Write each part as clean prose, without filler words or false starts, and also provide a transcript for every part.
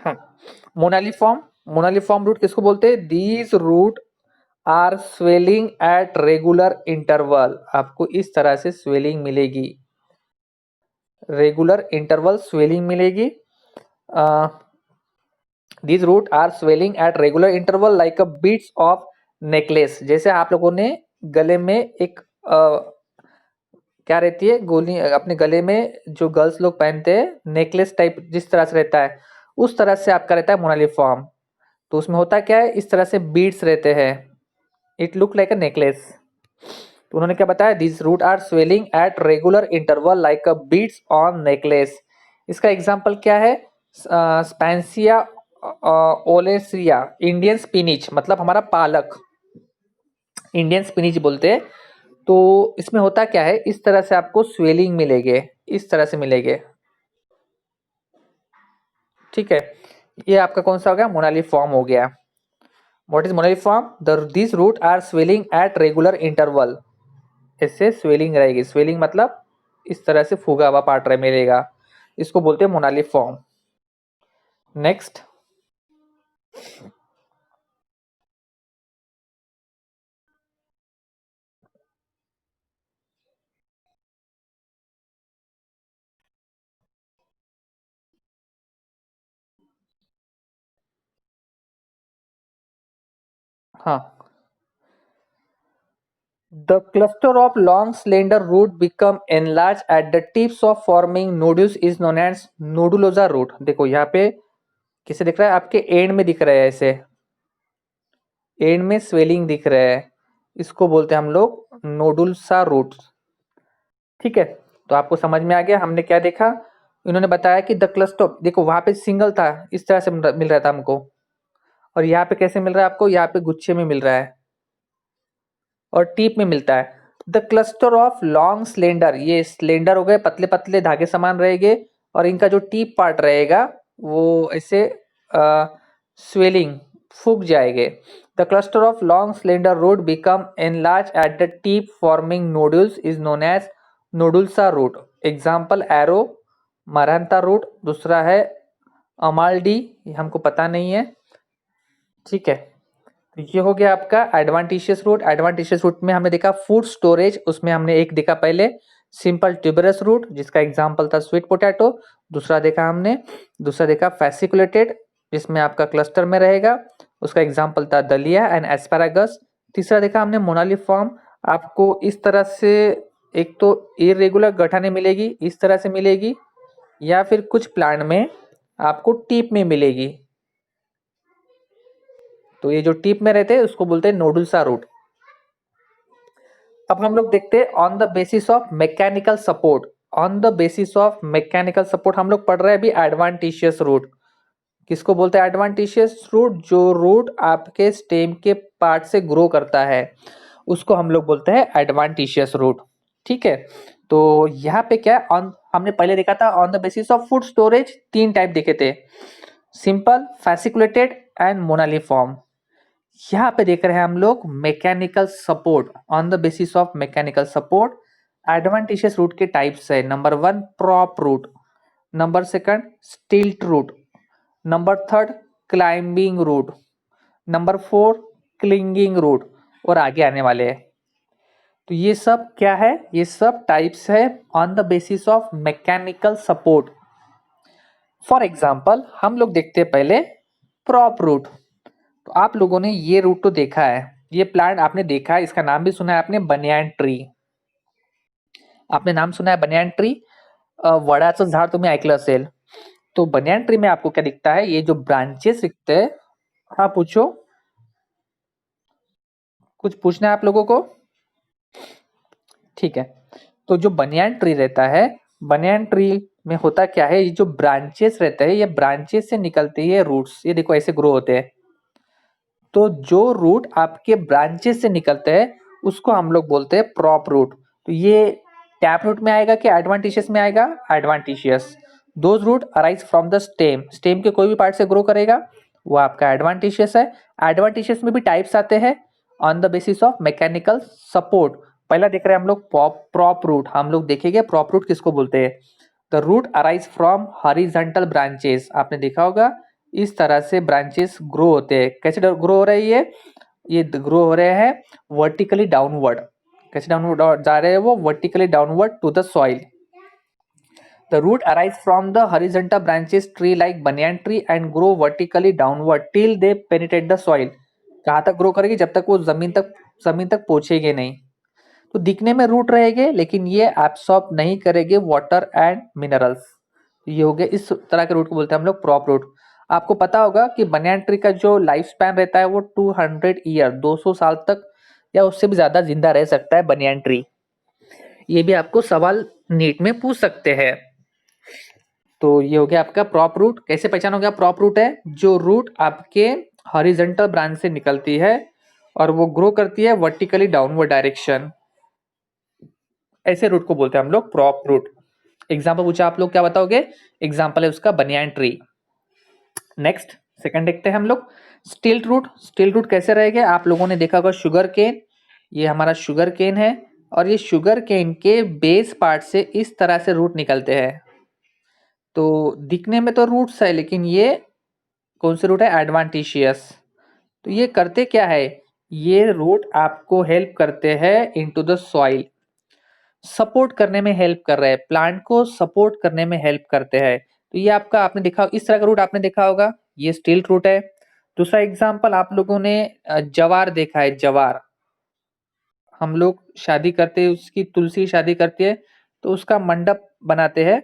हाँ, मोनालिफॉर्म, मोनालिफॉर्म रूट किसको बोलते हैं? These root are swelling at regular interval. आपको इस तरह से स्वेलिंग मिलेगी, रेगुलर इंटरवल स्वेलिंग मिलेगी। These root are swelling at regular interval like a beads of necklace. जैसे आप लोगों ने गले में एक क्या रहती है गोली अपने गले में, जो गर्ल्स लोग पहनते हैं नेकलेस टाइप जिस तरह से रहता है, उस तरह से आपका रहता है मोनालिफॉर्म। तो उसमें होता क्या है, इस तरह से बीड्स रहते हैं, it look like a necklace. तो उन्होंने क्या बताया, this root are swelling at regular interval like a beads on necklace. इसका एग्जांपल क्या है? स्पैंसिया ओलेसिया, इंडियन स्पिनिच, मतलब हमारा पालक, इंडियन स्पिनिच बोलते हैं। तो इसमें होता क्या है, इस तरह से आपको स्वेलिंग मिलेंगे, इस तरह से मिलेंगे। ठीक है, ये आपका कौन सा हो गया? मोनालिफॉर्म हो गया। What is moniliform? This root are swelling at regular interval. इससे स्वेलिंग रहेगी, स्वेलिंग मतलब इस तरह से फूगा हुआ पार्ट रहे मिलेगा, इसको बोलते हैं मोनालिफॉर्म। नेक्स्ट, हाँ, the cluster of long slender root become enlarged at the tips of forming nodules is known as nodulosa root। देखो यहाँ पे किसे दिख रहा है? आपके एंड में दिख रहा है, ऐसे एंड में स्वेलिंग दिख रहा है, इसको बोलते हैं हम लोग नोडुलसा रूट। ठीक है, तो आपको समझ में आ गया हमने क्या देखा। इन्होंने बताया कि द क्लस्टर, देखो वहां पे सिंगल था, इस तरह से मिल रहा था हमको, और यहाँ पे कैसे मिल रहा है आपको? यहाँ पे गुच्छे में मिल रहा है और टीप में मिलता है। The cluster of long slender, ये स्लेंडर हो गए, पतले पतले धागे समान रहेंगे, और इनका जो टीप पार्ट रहेगा वो ऐसे स्वेलिंग फूक जाएंगे। The cluster of long slender root become enlarge at the tip forming nodules is known as nodulose root. Example arrow, maranta root, दूसरा है अमाल्डी, ये हमको पता नहीं है। ठीक है, तो ये हो गया आपका एडवांटेशियस रूट। एडवांटेशियस रूट में हमने देखा फूड स्टोरेज, उसमें हमने एक देखा पहले सिंपल ट्यूबरस रूट, जिसका एग्जांपल था स्वीट पोटैटो। दूसरा देखा फैसिकुलेटेड, जिसमें आपका क्लस्टर में रहेगा, उसका एग्जांपल था दलिया एंड एस्पैरागस। तीसरा देखा हमने मोनालिफॉर्म। आपको इस तरह से एक तो इरेगुलर गठाने मिलेगी, इस तरह से मिलेगी, या फिर कुछ प्लांट में आपको टीप में मिलेगी। तो ये जो टिप में रहते हैं उसको बोलते हैं नोडुल्सा रूट। अब हम लोग देखते हैं on the basis of mechanical support. On the basis of mechanical support हम लोग पढ़ रहे हैं अभी एडवांटेशियस रूट। किसको बोलते हैं एडवांटेशियस रूट? जो रूट आपके स्टेम के पार्ट से ग्रो करता है उसको हम लोग बोलते हैं एडवांटेशियस रूट। ठीक है, तो यहाँ पे क्या ऑन, हमने पहले देखा था on the basis of food storage, तीन टाइप देखे थे, सिंपल, फैसिकुलेटेड एंड मोनालिफॉर्म। यहाँ पे देख रहे हैं हम लोग mechanical support. On the basis of mechanical support adventitious root के टाइप्स है। Number 1 prop root, number 2 stilt root, number 3 climbing root, number 4 clinging root, और आगे आने वाले हैं। तो ये सब क्या है? ये सब टाइप्स है on the basis of mechanical support. For example हम लोग देखते हैं पहले प्रॉप रूट। तो आप लोगों ने ये रूट तो देखा है, ये प्लांट आपने देखा है, इसका नाम भी सुना है आपने, बनियान ट्री। आपने नाम सुना है बनियान ट्री, वडाचं झाड तुम्ही ऐकलं असेल। तो बनियान ट्री में आपको क्या दिखता है? ये जो ब्रांचेस दिखते हैं, हाँ पूछो, कुछ पूछना है आप लोगों को? ठीक है, तो जो बनियान ट्री रहता है, बनियान ट्री में होता क्या है, ये जो ब्रांचेस रहते हैं, ये ब्रांचेस से निकलती है रूट्स, ये देखो ऐसे ग्रो होते हैं। तो जो रूट आपके ब्रांचेस से निकलते हैं उसको हम लोग बोलते हैं प्रॉप रूट। तो ये टैप रूट में आएगा कि एडवांटेशियस में आएगा? Adventitious. Those root arise from the stem, stem के कोई भी पार्ट से ग्रो करेगा वो आपका एडवांटेशियस है। एडवांटेशियस में भी टाइप्स आते हैं on the basis of mechanical support. पहला देख रहे हैं हम लोग प्रॉप रूट, हम लोग देखेंगे प्रॉप रूट किसको बोलते हैं। The root arise from horizontal branches, आपने देखा होगा इस तरह से ब्रांचेस ग्रो होते हैं। कैसे ग्रो हो रही है ये ग्रो हो रहे हैं वर्टिकली डाउनवर्ड। कैसे डाउनवर्ड जा रहे हैं वो vertically downward to the soil. The root arise from the horizontal branches tree like banyan tree and grow vertically downward till they penetrate the soil। कहाँ तक ग्रो करेगी जब तक वो जमीन तक पहुंचेगी नहीं। तो दिखने में रूट रहेंगे लेकिन ये एब्सॉर्ब नहीं करेंगे वाटर एंड मिनरल्स। ये हो गया, इस तरह के रूट को बोलते हैं हम लोग प्रॉप रूट। आपको पता होगा कि बनियान ट्री का जो लाइफ स्पैन रहता है वो 200 ईयर 200 साल तक या उससे भी ज्यादा जिंदा रह सकता है बनियान ट्री। ये भी आपको सवाल नीट में पूछ सकते हैं। तो ये हो गया आपका प्रॉप रूट। कैसे पहचान हो गया प्रॉप रूट है जो रूट आपके हॉरिजॉन्टल ब्रांच से निकलती है और वो ग्रो करती है वर्टिकली डाउनवर्ड डायरेक्शन। ऐसे रूट को बोलते हैं हम लोग प्रॉप रूट। एग्जाम्पल पूछा आप लोग क्या बताओगे? एग्जाम्पल है उसका बनियान ट्री। नेक्स्ट सेकंड देखते हैं हम लोग स्टिल्ट रूट। स्टिल्ट रूट कैसे रहेगा? आप लोगों ने देखा होगा शुगर केन। ये हमारा शुगर केन है और ये शुगर केन के बेस पार्ट से इस तरह से रूट निकलते हैं। तो दिखने में तो रूट्स है लेकिन ये कौन से रूट है? एडवांटिशियस। तो ये करते क्या है? ये रूट आपको हेल्प करते हैं इनटू द सॉइल, सपोर्ट करने में हेल्प कर रहे हैं, प्लांट को सपोर्ट करने में हेल्प करते हैं। तो ये आपका आपने देखा इस तरह का रूट आपने देखा होगा, ये स्टिल्ट रूट है। दूसरा एग्जांपल आप लोगों ने जवार देखा है। जवार हम लोग शादी करते हैं, उसकी तुलसी शादी करती है तो उसका मंडप बनाते हैं,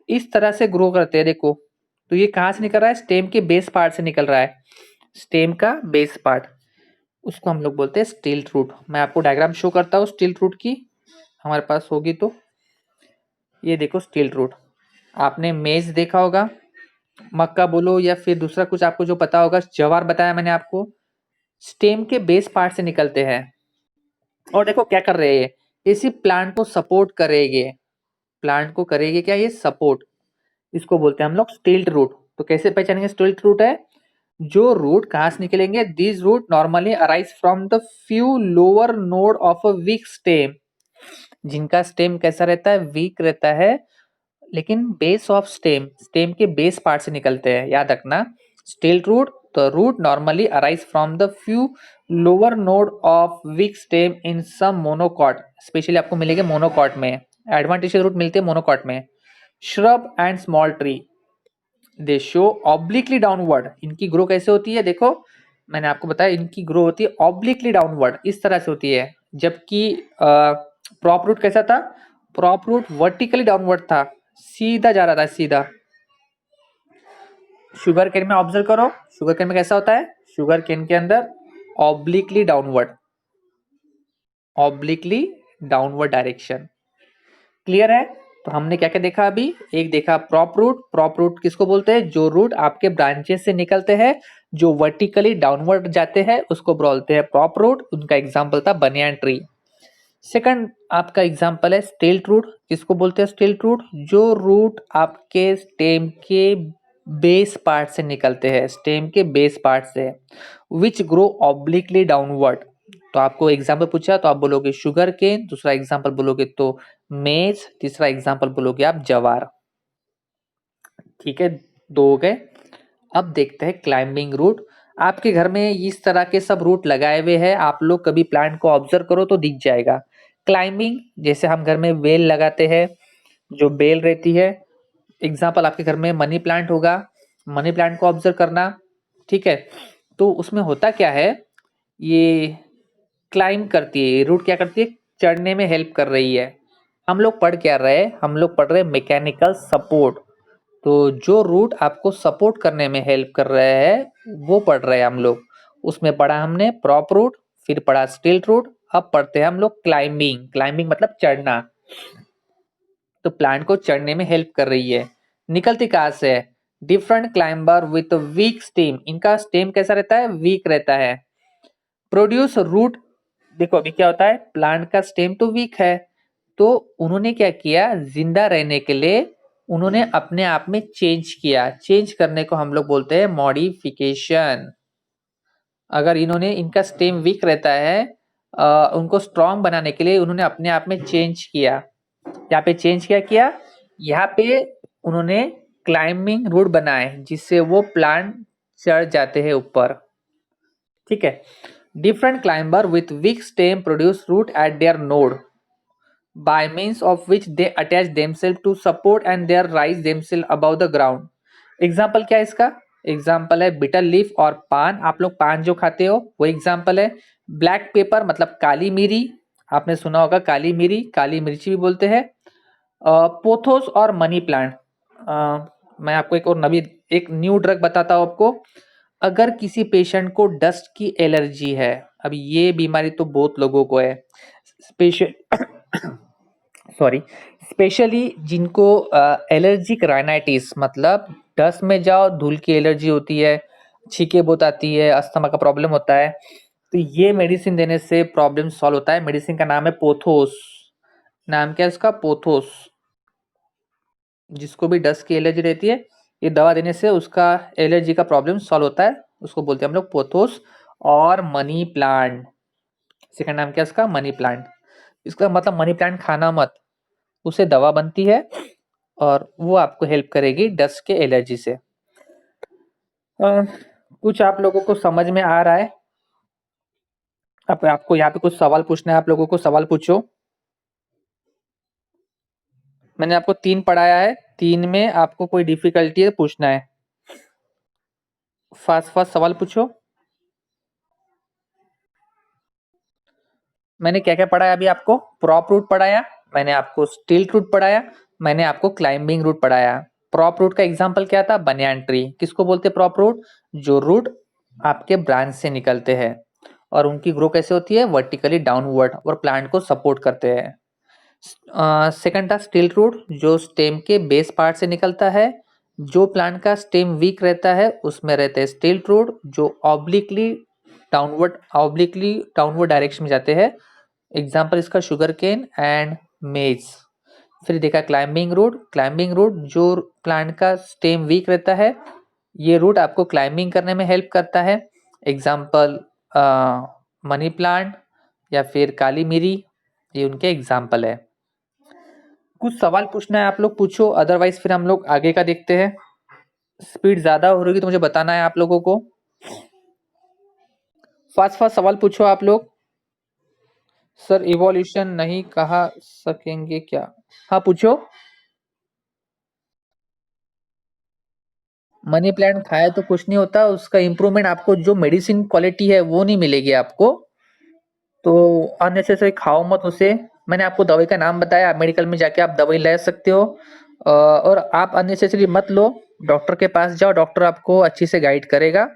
इस तरह से ग्रो करते हैं। देखो तो ये कहाँ से निकल रहा है? स्टेम के बेस पार्ट से निकल रहा है। स्टेम का बेस पार्ट उसको हम लोग बोलते हैं स्टिल्ट रूट। मैं आपको डायग्राम शो करता हूँ स्टिल्ट रूट की, हमारे पास होगी तो। ये देखो स्टिल्ट रूट। आपने मेज देखा होगा, मक्का बोलो या फिर दूसरा कुछ आपको जो पता होगा, जवार बताया मैंने आपको, स्टेम के बेस पार्ट से निकलते हैं। और देखो क्या कर रहे हैं, इसी प्लांट को सपोर्ट करेंगे। प्लांट को करेंगे क्या? ये सपोर्ट। इसको बोलते हैं हम लोग स्टिल्ट रूट। तो कैसे पहचानेंगे स्टिल्ट रूट है? जो रूट कहाँ से निकलेंगे? This root normally arise from the few lower node of a weak stem. जिनका स्टेम कैसा रहता है? वीक रहता है, लेकिन बेस ऑफ स्टेम, स्टेम के बेस पार्ट से निकलते हैं। याद रखना स्टिल्ट रूट। तो root normally arise from the few lower node of weak stem in some monocot. Specially आपको मिलेंगे मोनोकॉट में, एडवांटेशियल रूट मिलते हैं मोनोकॉट में। Shrub and small tree they show obliquely downward. इनकी ग्रो कैसे होती है? देखो मैंने आपको बताया इनकी ग्रो होती है ऑब्लिकली डाउनवर्ड, इस तरह से होती है। जबकि प्रॉप रूट कैसा था? प्रॉप रूट वर्टिकली डाउनवर्ड था, सीधा जा रहा था सीधा। शुगर केन में ऑब्जर्व करो, शुगर केन में कैसा होता है? शुगर केन के अंदर obliquely downward, obliquely downward direction. Clear है? तो हमने क्या क्या देखा अभी? एक देखा प्रॉप रूट। प्रॉप रूट किसको बोलते हैं? जो रूट आपके ब्रांचेस से निकलते हैं जो वर्टिकली डाउनवर्ड जाते हैं उसको बोलते हैं प्रॉप रूट। उनका एग्जांपल था बनियान ट्री। सेकंड आपका एग्जांपल है स्टिल्ट रूट। किसको बोलते हैं स्टिल्ट रूट? जो रूट आपके स्टेम के बेस पार्ट से निकलते हैं, स्टेम के बेस पार्ट से, विच ग्रो ऑब्लिकली डाउनवर्ड। तो आपको एग्जांपल पूछा तो आप बोलोगे शुगर केन, दूसरा एग्जांपल बोलोगे तो मेज, तीसरा एग्जांपल बोलोगे आप जवार। ठीक है, दो हो गए। अब देखते हैं क्लाइंबिंग रूट। आपके घर में इस तरह के सब रूट लगाए हुए हैं, आप लोग कभी प्लांट को ऑब्जर्व करो तो दिख जाएगा। क्लाइंबिंग जैसे हम घर में बेल लगाते हैं, जो बेल रहती है, एग्जाम्पल आपके घर में मनी प्लांट होगा, मनी प्लांट को ऑब्जर्व करना। ठीक है, तो उसमें होता क्या है, ये क्लाइंब करती है, ये रूट क्या करती है? चढ़ने में हेल्प कर रही है। हम लोग पढ़ क्या रहे हैं? हम लोग पढ़ रहे हैं मैकेनिकल सपोर्ट। तो जो रूट आपको सपोर्ट करने में हेल्प कर रहे हैं वो पढ़ रहे हैं हम लोग। उसमें पढ़ा हमने प्रॉप रूट, फिर पढ़ा स्टिल्ट रूट, अब पढ़ते हैं हम लोग क्लाइंबिंग। क्लाइंबिंग मतलब चढ़ना। तो प्लांट को चढ़ने में हेल्प कर रही है। निकलती कहाँ से है? Different climber with weak stem. इनका स्टेम कैसा रहता है? वीक रहता है। Produce root. देखो अभी क्या होता है, प्लांट का स्टेम तो वीक है, तो उन्होंने क्या किया, जिंदा रहने के लिए उन्होंने अपने आप में चेंज किया। चेंज करने को हम लोग बोलते हैं मॉडिफिकेशन। अगर इन्होंने, इनका स्टेम वीक रहता है, उनको स्ट्रॉन्ग बनाने के लिए उन्होंने अपने आप में चेंज किया। यहाँ पे चेंज क्या किया? यहाँ पे उन्होंने क्लाइंबिंग रूट बनाए जिससे वो प्लांट चढ़ जाते हैं ऊपर, ठीक है। Different climber with weak stem produce root at their node by means of which they attach themselves to support and their rise themselves above the ground। Example क्या है इसका? एग्जाम्पल है बिटर लीफ और पान, आप लोग पान जो खाते हो वो एग्जाम्पल है। ब्लैक पेपर मतलब काली मिरी, आपने सुना होगा काली मिरी, काली मिर्ची भी बोलते हैं। पोथोस और मनी प्लांट। मैं आपको एक न्यू ड्रग बताता हूँ आपको। अगर किसी पेशेंट को डस्ट की एलर्जी है, अब ये बीमारी तो बहुत लोगों को है, सॉरी, स्पेशली जिनको एलर्जिक राइनाइटिस मतलब डस्ट में जाओ धूल की एलर्जी होती है, छींके बहुत आती है, अस्थमा का प्रॉब्लम होता है, तो ये मेडिसिन देने से प्रॉब्लम सॉल्व होता है। मेडिसिन का नाम है पोथोस। नाम क्या है इसका? पोथोस। जिसको भी डस्ट की एलर्जी रहती है, ये दवा देने से उसका एलर्जी का प्रॉब्लम सॉल्व होता है, उसको बोलते हैं हम लोग पोथोस। और मनी प्लांट, सेकंड नाम क्या है इसका? Money plant. इसका मतलब मनी प्लांट खाना मत, उससे दवा बनती है और वो आपको हेल्प करेगी डस्ट के एलर्जी से। कुछ आप लोगों को समझ में आ रहा है? अब आपको यहाँ पे कुछ सवाल पूछना है, आप लोगों को सवाल पूछो। मैंने आपको 3 पढ़ाया है, 3 में आपको कोई डिफिकल्टी है पूछना है, फास्ट फास्ट सवाल पूछो। मैंने क्या क्या पढ़ाया अभी आपको? प्रॉप रूट पढ़ाया, मैंने आपको स्टिल्ट रूट पढ़ाया, मैंने आपको क्लाइंबिंग रूट पढ़ाया। प्रॉप रूट का एग्जाम्पल क्या था? Banyan tree. किसको बोलते हैं प्रॉप रूट? जो रूट आपके ब्रांच से निकलते हैं और उनकी ग्रो कैसे होती है? वर्टिकली डाउनवर्ड, और प्लांट को सपोर्ट करते हैं। सेकंड था स्टिल्ट रूट, जो स्टेम के बेस पार्ट से निकलता है। जो प्लांट का स्टेम वीक रहता है उसमें रहते हैं स्टिल्ट रूट, जो ऑब्लिकली डाउनवर्ड डायरेक्शन में जाते हैं। एग्जाम्पल इसका शुगर केन एंड मेज। फिर देखा क्लाइंबिंग रूट। क्लाइंबिंग रूट जो प्लांट का स्टेम वीक रहता है, ये रूट आपको क्लाइंबिंग करने में हेल्प करता है। एग्जाम्पल मनी प्लांट या फिर काली मिरी, ये उनके एग्जाम्पल है। कुछ सवाल पूछना है आप लोग पूछो, अदरवाइज फिर हम लोग आगे का देखते हैं। स्पीड ज्यादा हो रही तो मुझे बताना है आप लोगों को। फास्ट फास्ट सवाल पूछो आप लोग। सर इवोल्यूशन नहीं कहा सकेंगे क्या? हाँ पूछो। मनी प्लांट खाए तो कुछ नहीं होता, उसका इम्प्रूवमेंट आपको जो मेडिसिन क्वालिटी है वो नहीं मिलेगी आपको, तो अननेसेसरी खाओ मत उसे। मैंने आपको दवाई का नाम बताया, मेडिकल में जाके आप दवाई ले सकते हो। और आप अननेसेसरी मत लो, डॉक्टर के पास जाओ, डॉक्टर आपको अच्छी से गाइड करेगा।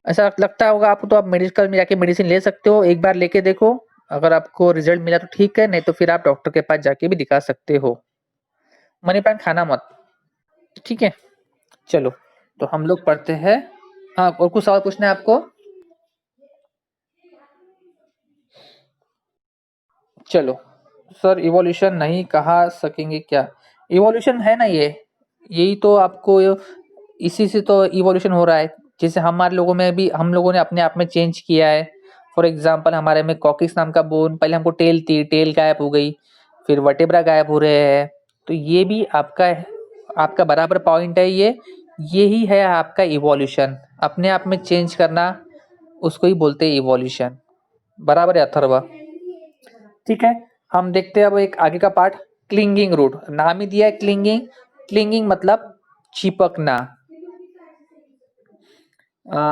ऐसा लगता होगा आपको तो आप मेडिकल में जाके मेडिसिन ले सकते हो, एक बार लेके देखो, अगर आपको रिजल्ट मिला तो ठीक है, नहीं तो फिर आप डॉक्टर के पास जाके भी दिखा सकते हो। मनी प्लांट खाना मत, ठीक है। चलो, तो हम लोग पढ़ते हैं। हाँ, और कुछ सवाल पूछना है आपको? चलो। सर इवोल्यूशन नहीं कहा सकेंगे क्या? इवोल्यूशन है ना ये, यही तो आपको इसी से तो इवोल्यूशन हो रहा है। जैसे हमारे लोगों में भी, हम लोगों ने अपने आप में चेंज किया है। फॉर एग्जांपल हमारे में कॉकिस नाम का बोन, पहले हमको टेल थी, टेल गायब हो गई, फिर वर्टेब्रा गायब हो रहे हैं। तो ये भी आपका बराबर पॉइंट है ये। यही है आपका इवोल्यूशन, अपने आप में चेंज करना, उसको ही बोलते हैं इवोल्यूशन। बराबर है अथर्व? ठीक है। हम देखते हैं अब एक आगे का पार्ट, क्लिंगिंग रूट। नाम ही दिया है क्लिंगिंग। क्लिंगिंग मतलब चिपकना।